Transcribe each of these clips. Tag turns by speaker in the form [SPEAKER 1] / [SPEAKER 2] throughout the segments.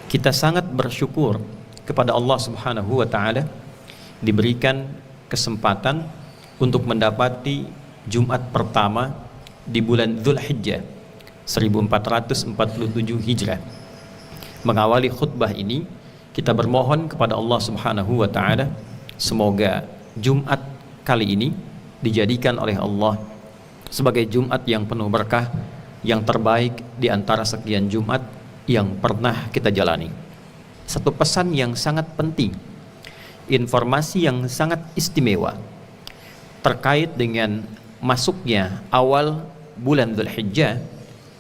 [SPEAKER 1] Kita sangat bersyukur kepada Allah Subhanahu wa taala diberikan kesempatan untuk mendapati Jumat pertama di bulan Dzulhijjah 1447 Hijrah. Mengawali khutbah ini, kita bermohon kepada Allah Subhanahu wa taala semoga Jumat kali ini dijadikan oleh Allah sebagai Jumat yang penuh berkah, yang terbaik di antara sekian Jumat yang pernah kita jalani. Satu pesan yang sangat penting, informasi yang sangat istimewa terkait dengan masuknya awal bulan Dzulhijjah,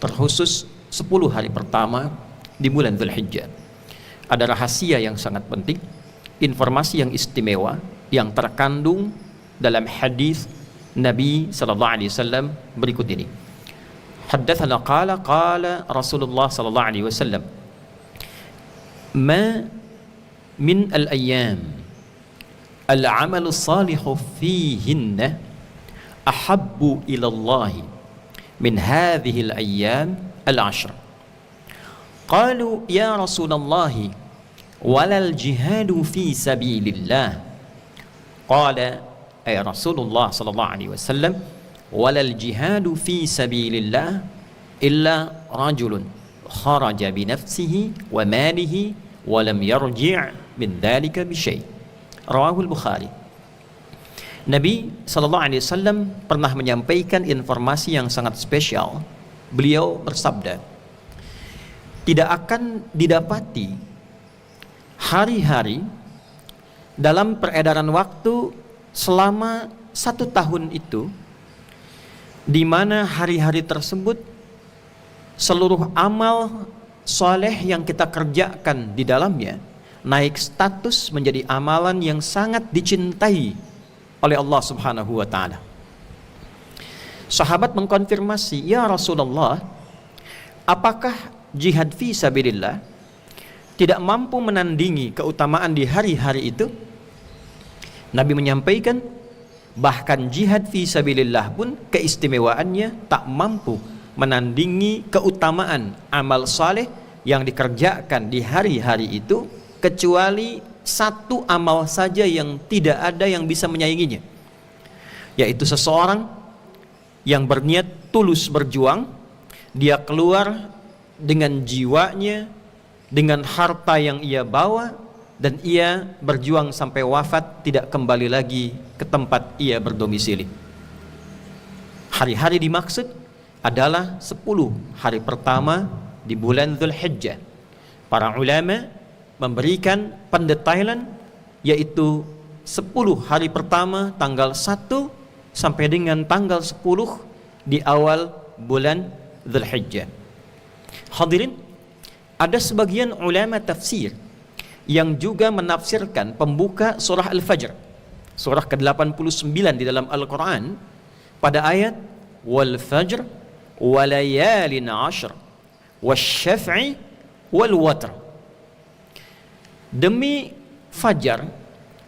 [SPEAKER 1] terkhusus 10 hari pertama di bulan Dzulhijjah. Ada rahasia yang sangat penting, informasi yang istimewa yang terkandung dalam hadis Nabi sallallahu alaihi wasallam berikut ini. Haddatsana qala Rasulullah sallallahu alaihi wasallam, ma min al-ayyam al-'amalu salihu fihinna ahabbu ila Allah min hadhihi al-ayyam al-'ashr. Qalu ya Rasulullah walal jihadu fi sabilillah. Qala ay Rasulullah sallallahu alaihi wasallam walal jihadu fi sabilillah illa rajulun kharaja bi nafsihi wa malihi wa lam yarji' min dhalika bi syai'. Rawahul Bukhari. Nabi sallallahu alaihi wasallam pernah menyampaikan informasi yang sangat spesial. Beliau bersabda, tidak akan didapati hari-hari dalam peredaran waktu selama 1 tahun itu di mana hari-hari tersebut seluruh amal soleh yang kita kerjakan di dalamnya naik status menjadi amalan yang sangat dicintai oleh Allah Subhanahu wa taala. Sahabat mengkonfirmasi, ya Rasulullah, apakah jihad fi sabilillah tidak mampu menandingi keutamaan di hari-hari itu? Nabi menyampaikan, bahkan jihad fi sabilillah pun keistimewaannya tak mampu menandingi keutamaan amal saleh yang dikerjakan di hari-hari itu, kecuali satu amal saja yang tidak ada yang bisa menyainginya, yaitu seseorang yang berniat tulus berjuang, dia keluar dengan jiwanya, dengan harta yang ia bawa, dan ia berjuang sampai wafat, tidak kembali lagi ke tempat ia berdomisili. Hari-hari dimaksud adalah 10 hari pertama di bulan Dzulhijjah. Para ulama memberikan pendetailan, yaitu 10 hari pertama tanggal 1 sampai dengan tanggal 10 di awal bulan Dzulhijjah. Hadirin, ada sebagian ulama tafsir yang juga menafsirkan pembuka surah Al-Fajr, surah ke-89 di dalam Al-Quran, pada ayat wal fajr walayalin 'ashr wasyaf'i wal watr. Demi fajar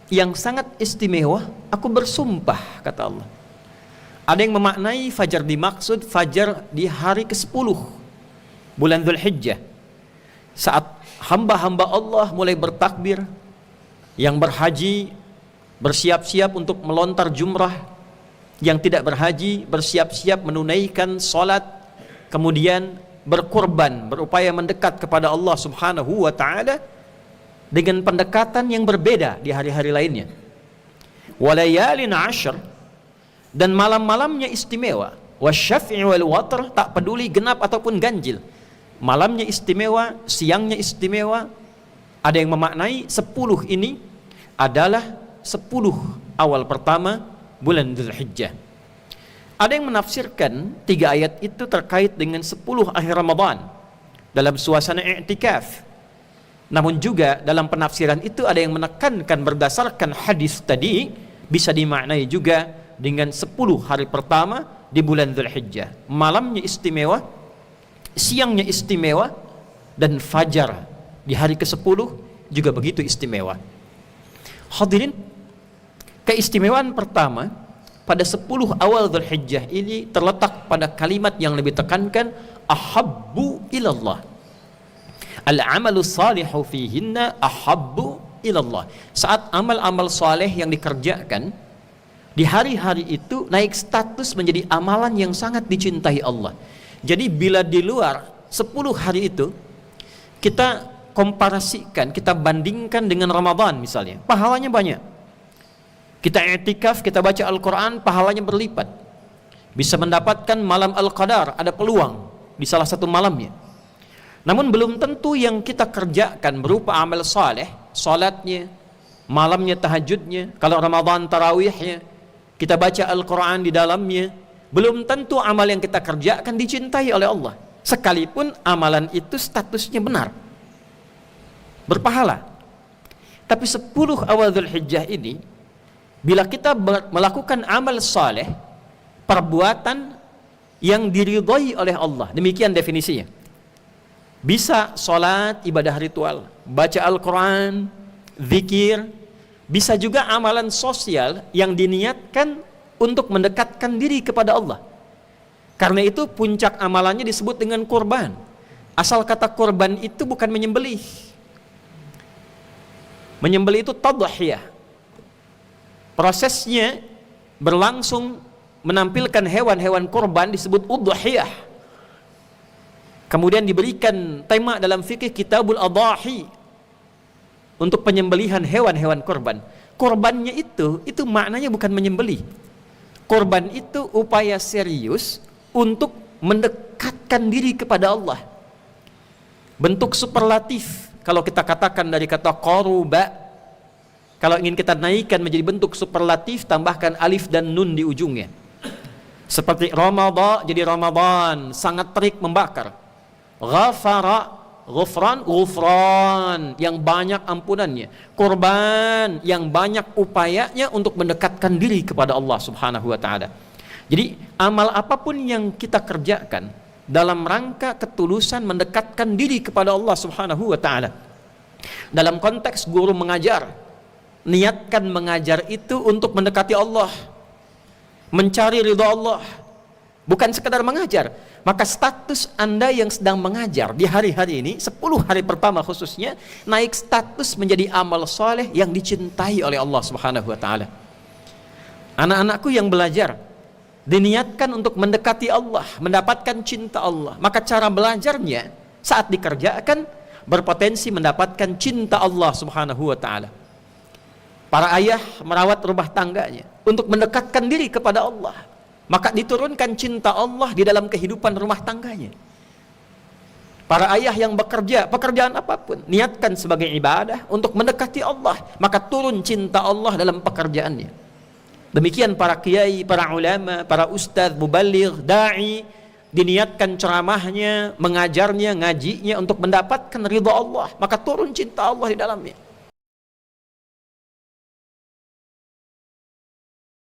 [SPEAKER 1] yang sangat istimewa, aku bersumpah, kata Allah. Ada yang memaknai fajar dimaksud fajar di hari ke-10 bulan Dzulhijjah, saat hamba-hamba Allah mulai bertakbir, yang berhaji bersiap-siap untuk melontar jumrah, yang tidak berhaji bersiap-siap menunaikan salat, kemudian berkorban, berupaya mendekat kepada Allah Subhanahu wa taala dengan pendekatan yang berbeda di hari-hari lainnya. Walayalin 'ashr, dan malam-malamnya istimewa. Wasyaf'i wal watr, tak peduli genap ataupun ganjil, malamnya istimewa, siangnya istimewa. Ada yang memaknai 10 ini adalah 10 awal pertama bulan Dzulhijjah. Ada yang menafsirkan 3 ayat itu terkait dengan 10 akhir Ramadan dalam suasana i'tikaf. Namun juga dalam penafsiran itu ada yang menekankan berdasarkan hadis tadi, bisa dimaknai juga dengan 10 hari pertama di bulan Dzulhijjah. Malamnya istimewa, siangnya istimewa, dan fajar di hari ke-10 juga begitu istimewa. Hadirin, keistimewaan pertama pada 10 awal Dzulhijjah ini terletak pada kalimat yang lebih tekankan, ahabbu ilallah. Al-amalu salihu fihinna ahabbu ilallah. Saat amal-amal saleh yang dikerjakan di hari-hari itu naik status menjadi amalan yang sangat dicintai Allah. Jadi bila di luar 10 hari itu kita komparasikan, kita bandingkan dengan Ramadan misalnya, pahalanya banyak. Kita i'tikaf, kita baca Al-Quran, pahalanya berlipat. Bisa mendapatkan malam Al-Qadar, ada peluang di salah satu malamnya. Namun belum tentu yang kita kerjakan berupa amal saleh, salatnya, malamnya tahajudnya, kalau Ramadan tarawihnya, kita baca Al-Quran di dalamnya, belum tentu amal yang kita kerjakan dicintai oleh Allah. Sekalipun amalan itu statusnya benar, berpahala. Tapi 10 awal Dzulhijjah ini, bila kita melakukan amal saleh, perbuatan yang diridhai oleh Allah, demikian definisinya. Bisa salat, ibadah ritual, baca Al-Quran, zikir, bisa juga amalan sosial yang diniatkan untuk mendekatkan diri kepada Allah. Karena itu puncak amalannya disebut dengan kurban. Asal kata kurban itu bukan menyembelih. Menyembelih itu tadhiyah. Prosesnya berlangsung menampilkan hewan-hewan kurban disebut udhiyah. Kemudian diberikan tema dalam fikih Kitabul Adhahi untuk penyembelihan hewan-hewan kurban. Kurbannya itu maknanya bukan menyembelih. Kurban itu upaya serius untuk mendekatkan diri kepada Allah. Bentuk superlatif, kalau kita katakan dari kata qaruba, kalau ingin kita naikkan menjadi bentuk superlatif, tambahkan alif dan nun di ujungnya. Seperti Ramadan jadi Ramadan, sangat terik membakar. Ghafara, ghufran, ghufran, yang banyak ampunannya. Kurban, yang banyak upayanya untuk mendekatkan diri kepada Allah Subhanahu wa ta'ala. Jadi amal apapun yang kita kerjakan dalam rangka ketulusan mendekatkan diri kepada Allah Subhanahu wa ta'ala. Dalam konteks guru mengajar, niatkan mengajar itu untuk mendekati Allah, mencari ridha Allah, bukan sekadar mengajar. Maka status Anda yang sedang mengajar di hari-hari ini, 10 hari pertama khususnya, naik status menjadi amal soleh yang dicintai oleh Allah Subhanahu wa ta'ala. Anak-anakku yang belajar diniatkan untuk mendekati Allah, mendapatkan cinta Allah. Maka cara belajarnya saat dikerjakan berpotensi mendapatkan cinta Allah Subhanahu wa ta'ala. Para ayah merawat rumah tangganya untuk mendekatkan diri kepada Allah, maka diturunkan cinta Allah di dalam kehidupan rumah tangganya. Para ayah yang bekerja, pekerjaan apapun, niatkan sebagai ibadah untuk mendekati Allah, maka turun cinta Allah dalam pekerjaannya. Demikian para kiai, para ulama, para ustadz, mubaligh, da'i, diniatkan ceramahnya, mengajarnya, ngajinya untuk mendapatkan ridha Allah, maka turun cinta Allah di dalamnya.